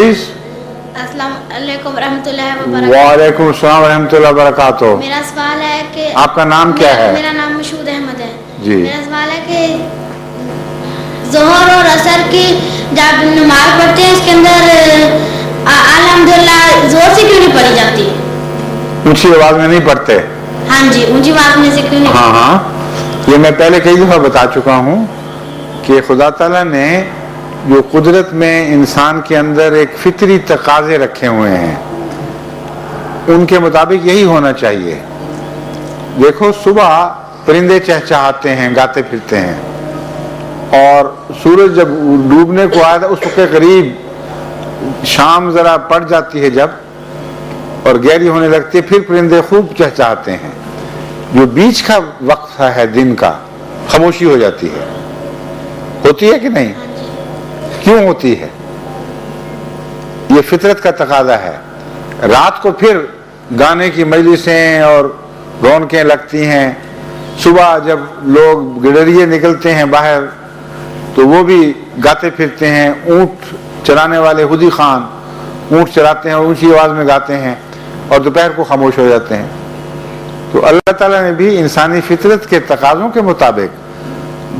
Please. अस्सलाम वालेकुम रहमतुल्लाहि व बरकातहू। वालेकुम अस्सलाम रहमतुल्लाहि व बरकातहू। मेरा सवाल है कि आपका नाम क्या है? मेरा नाम मशहूद अहमद है जी। मेरा सवाल है कि ज़ोहर और असर की जब नमाज पढ़ते हैं इसके अंदर अल्हम्दुलिल्लाह जोर से क्यों नहीं पढ़ी जाती? ऊंची आवाज में नहीं पढ़ते? हाँ जी, ऊंची आवाज में से क्यों नहीं? हाँ हाँ, ये मैं पहले कई दफा बता चुका हूँ कि खुदा ताला ने जो कुदरत में इंसान के अंदर एक फितरी तकाजे रखे हुए हैं, उनके मुताबिक यही होना चाहिए। देखो, सुबह परिंदे चहचहाते हैं, गाते फिरते हैं, और सूरज जब डूबने को आया था उस वक्त के करीब शाम जरा पड़ जाती है जब, और गहरी होने लगती है, फिर परिंदे खूब चहचहाते हैं। जो बीच का वक्त है दिन का, खामोशी हो जाती है। होती है कि नहीं? क्यों होती है? ये फितरत का तकाजा है। रात को फिर गाने की मजलिसें और रौनकें लगती हैं। सुबह जब लोग गिडरिए निकलते हैं बाहर तो वो भी गाते फिरते हैं। ऊंट चराने वाले हुदी खान ऊंट चराते हैं और ऊंची आवाज में गाते हैं, और दोपहर को खामोश हो जाते हैं। तो अल्लाह ताला ने भी इंसानी फितरत के तकाज़ों के मुताबिक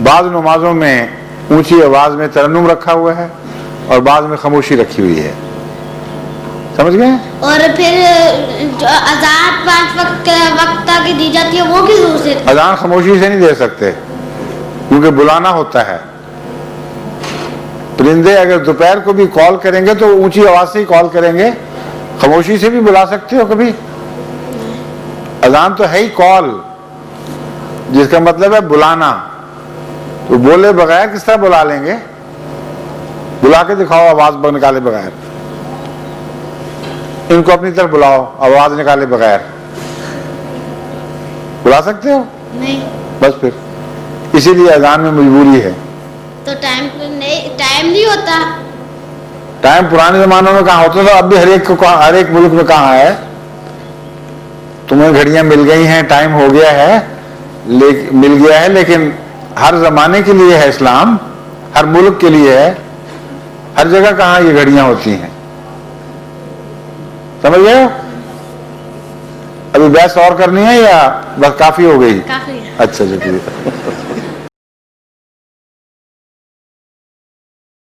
बाद नमाजों में ऊंची आवाज में तरन्नुम रखा हुआ है और बाद में खामोशी रखी हुई है। समझ गए? और फिर जो अज़ान 5 वक्त तक दी जाती है वो किस रूप से? अजान खामोशी से नहीं दे सकते, क्योंकि बुलाना होता है। परिंदे अगर दोपहर को भी कॉल करेंगे तो ऊंची आवाज से ही कॉल करेंगे, खामोशी से भी बुला सकते हो कभी? अजान तो है ही कॉल, जिसका मतलब है बुलाना। तो बोले बगैर किस तरह बुला लेंगे? बुला के दिखाओ आवाज निकाले बगैर। इनको अपनी तरफ बुलाओ आवाज निकाले बगैर। बुला सकते हो? नहीं। बस फिर इसीलिए अजान में मजबूरी है। तो टाइम नहीं होता। टाइम पुराने जमानों में कहाँ होता था, अब भी हर एक मुल्क में कहाँ है। तुम्हें घड़ियां मिल गई हैं, टाइम हो गया है, मिल गया है, लेकिन हर जमाने के लिए है इस्लाम, हर मुल्क के लिए है। हर जगह कहाँ ये घड़ियां होती हैं? समझ गए हो? अभी बहस और करनी है या बस काफी हो गई? काफी है। अच्छा जी।